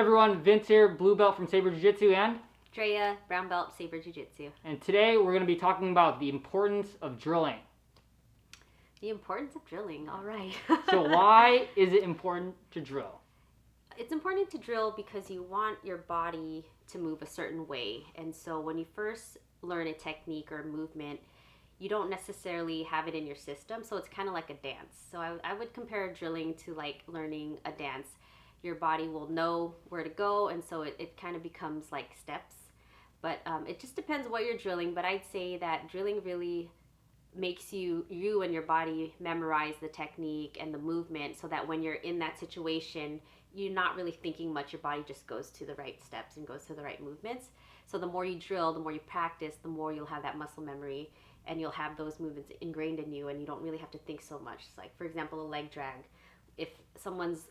everyone, Vince here, blue belt from Sabre Jiu-Jitsu, and Drea, brown belt, Sabre Jiu-Jitsu. And today we're going to be talking about the importance of drilling. The importance of drilling, all right. So why is it important to drill? It's important to drill because you want your body to move a certain way. And so when you first learn a technique or a movement, you don't necessarily have it in your system. So it's kind of like a dance. So I would compare drilling to like learning a dance. Your body will know where to go, and so it kind of becomes like steps. But it just depends what you're drilling. But I'd say that drilling really makes you and your body memorize the technique and the movement, so that when you're in that situation, you're not really thinking much. Your body just goes to the right steps and goes to the right movements. So the more you drill, the more you practice, the more you'll have that muscle memory, and you'll have those movements ingrained in you, and you don't really have to think so much. It's like, for example, a leg drag. If someone's,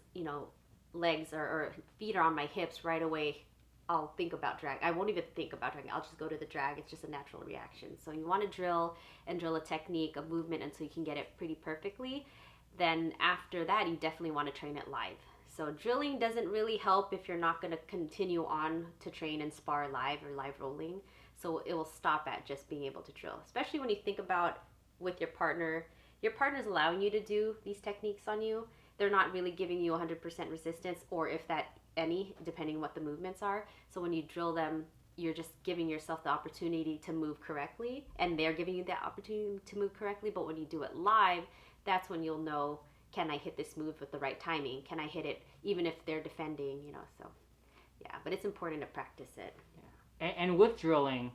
legs or feet are on my hips, right away I'll think about drag. I won't even think about drag. I'll just go to the drag. It's just a natural reaction. So you want to drill a technique, a movement, until you can get it pretty perfectly. Then after that, you definitely want to train it live. So drilling doesn't really help if you're not going to continue on to train and spar live or live rolling. So it will stop at just being able to drill, especially when you think about with your partner. Your partner's allowing you to do these techniques on you. They're not really giving you 100% resistance, or if that any, depending what the movements are. So when you drill them, you're just giving yourself the opportunity to move correctly, and they're giving you that opportunity to move correctly. But when you do it live, that's when you'll know, can I hit this move with the right timing? Can I hit it even if they're defending, so yeah, but it's important to practice it. Yeah. And with drilling,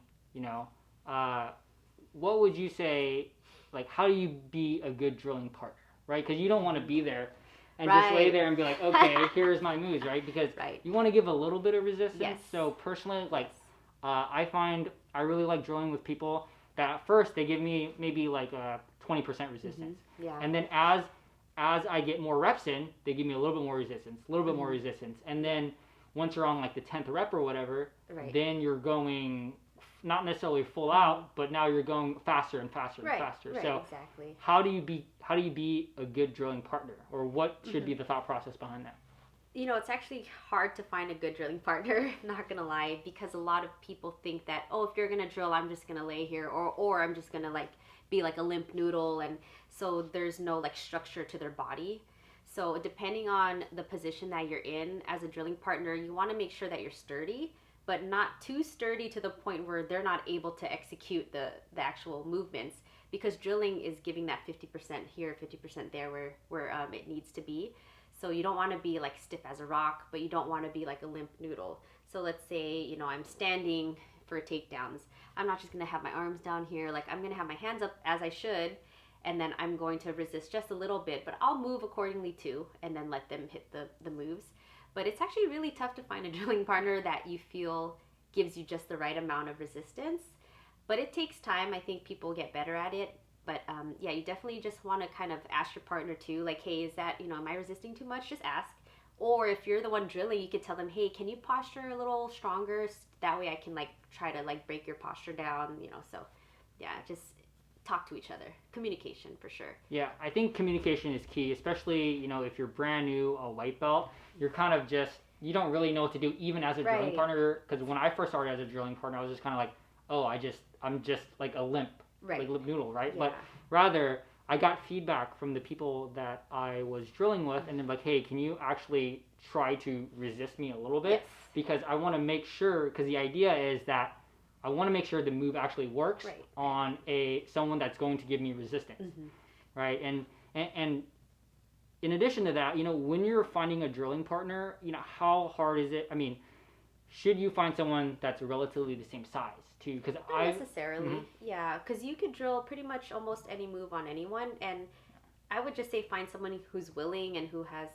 what would you say, like, how do you be a good drilling partner, right? Because you don't want to be there and just lay there and be like, okay, here's my moves, right? Because you want to give a little bit of resistance. Yes. So personally, I find I really like drilling with people that at first they give me maybe like a 20% resistance. Mm-hmm. Yeah. And then as I get more reps in, they give me a little bit more resistance, more resistance. And then once you're on like the 10th rep or whatever, then you're going not necessarily full out, but now you're going faster and faster and faster. Right, so exactly. How do you be a good drilling partner, or what should be the thought process behind that? It's actually hard to find a good drilling partner, not gonna lie, because a lot of people think that, if you're gonna drill, I'm just gonna lay here, or I'm just gonna be like a limp noodle, and so there's no structure to their body. So depending on the position that you're in as a drilling partner, you want to make sure that you're sturdy, but not too sturdy to the point where they're not able to execute the actual movements, because drilling is giving that 50% here, 50% there where it needs to be. So you don't want to be stiff as a rock, but you don't want to be like a limp noodle. So let's say, I'm standing for takedowns. I'm not just going to have my arms down here. I'm going to have my hands up as I should, and then I'm going to resist just a little bit, but I'll move accordingly too, and then let them hit the moves. But it's actually really tough to find a drilling partner that you feel gives you just the right amount of resistance. But it takes time. I think people get better at it. But you definitely just want to kind of ask your partner too, hey, is that, am I resisting too much? Just ask. Or if you're the one drilling, you could tell them, hey, can you posture a little stronger? That way I can try to break your posture down, So yeah, just talk to each other. Communication for sure. Yeah, I think communication is key, especially, if you're brand new, a white belt, you're kind of you don't really know what to do even as a drilling partner. Because when I first started as a drilling partner, I was just kind of like, I'm just like a limp, like limp noodle, right? Yeah. But rather, I got feedback from the people that I was drilling with, and they're like, hey, can you actually try to resist me a little bit? Yes. Because I want to make sure, because the idea is that I want to make sure the move actually works on someone that's going to give me resistance, right? And in addition to that, when you're finding a drilling partner, how hard is it? I mean, should you find someone that's relatively the same size too? Because not necessarily, yeah, because you could drill pretty much almost any move on anyone, and I would just say find someone who's willing and who has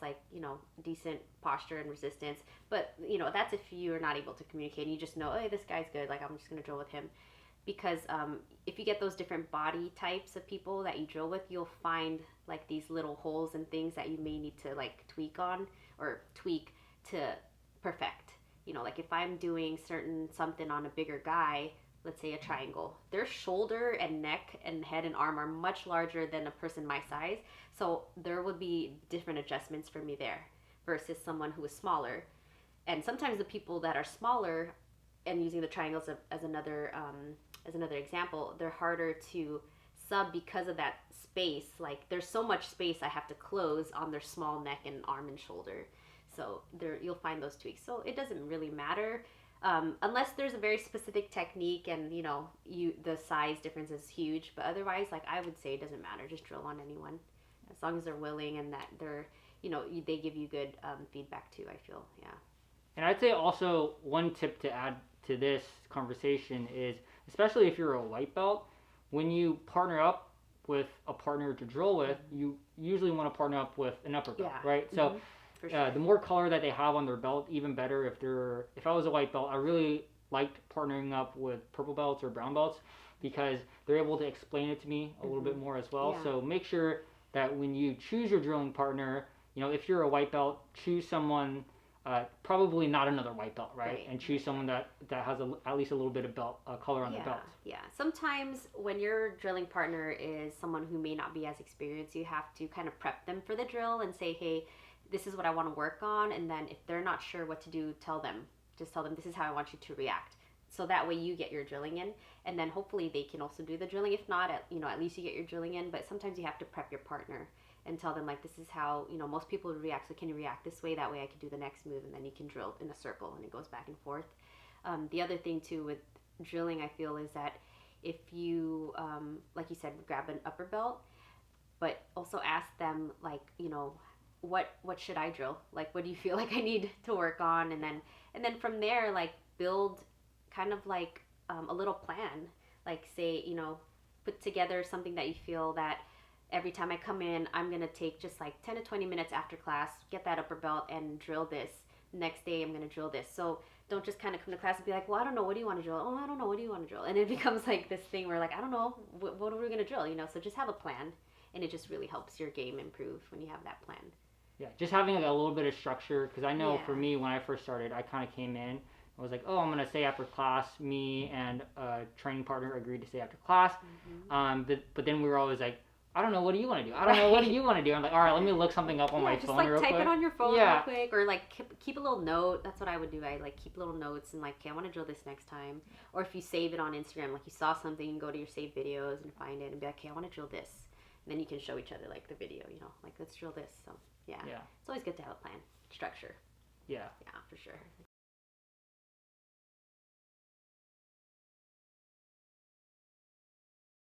decent posture and resistance. But that's if you're not able to communicate and you just know, hey, this guy's good, I'm just gonna drill with him. Because if you get those different body types of people that you drill with, you'll find these little holes and things that you may need to tweak to perfect. If I'm doing something on a bigger guy, let's say a triangle, their shoulder and neck and head and arm are much larger than a person my size. So there would be different adjustments for me there versus someone who is smaller. And sometimes the people that are smaller, and using the triangles as another example, they're harder to sub because of that space. Like there's so much space I have to close on their small neck and arm and shoulder. So there you'll find those tweaks. So it doesn't really matter. Unless there's a very specific technique and the size difference is huge, but otherwise, like I would say, it doesn't matter. Just drill on anyone, as long as they're willing and that they're, they give you good feedback too. I feel, yeah. And I'd say also one tip to add to this conversation is, especially if you're a white belt, when you partner up with a partner to drill with, you usually want to partner up with an upper belt, right? So sure. The more color that they have on their belt, even better. If I was a white belt, I really liked partnering up with purple belts or brown belts because they're able to explain it to me a little bit more as well. Yeah. So make sure that when you choose your drilling partner, if you're a white belt, choose someone, probably not another white belt, right? And choose someone that has at least a little bit of belt color on the belt. Yeah. Sometimes when your drilling partner is someone who may not be as experienced, you have to kind of prep them for the drill and say, hey, this is what I want to work on. And then if they're not sure what to do, just tell them this is how I want you to react. So that way you get your drilling in, and then hopefully they can also do the drilling. If not, at least you get your drilling in. But sometimes you have to prep your partner and tell them, like, this is how, most people would react. So can you react this way? That way I can do the next move, and then you can drill in a circle, and it goes back and forth. The other thing, too, with drilling, I feel, is that if you, like you said, grab an upper belt, but also ask them, like, what should I drill? Like, what do you feel like I need to work on? And then from there, like, build kind of like a little plan. Like, say, put together something that you feel that every time I come in, I'm going to take just like 10 to 20 minutes after class, get that upper belt and drill this. Next day, I'm going to drill this. So don't just kind of come to class and be like, well, I don't know. What do you want to drill? Oh, I don't know. What do you want to drill? And it becomes like this thing where like, I don't know. What are we going to drill? So just have a plan. And it just really helps your game improve when you have that plan. Yeah, just having like a little bit of structure. Because I know for me, when I first started, I kind of came in. I was like, oh, I'm going to stay after class. Me and a training partner agreed to stay after class. But then we were always like, I don't know, what do you want to do? I don't know, what do you want to do? I'm like, all right, let me look something up on my phone real quick. Just like type it on your phone real quick, or like keep a little note. That's what I would do. I like keep little notes and like, okay, I want to drill this next time. Or if you save it on Instagram, like you saw something, you can go to your saved videos and find it and be like, okay, I want to drill this. And then you can show each other like the video, like let's drill this. So yeah, it's always good to have a plan, structure. Yeah, for sure.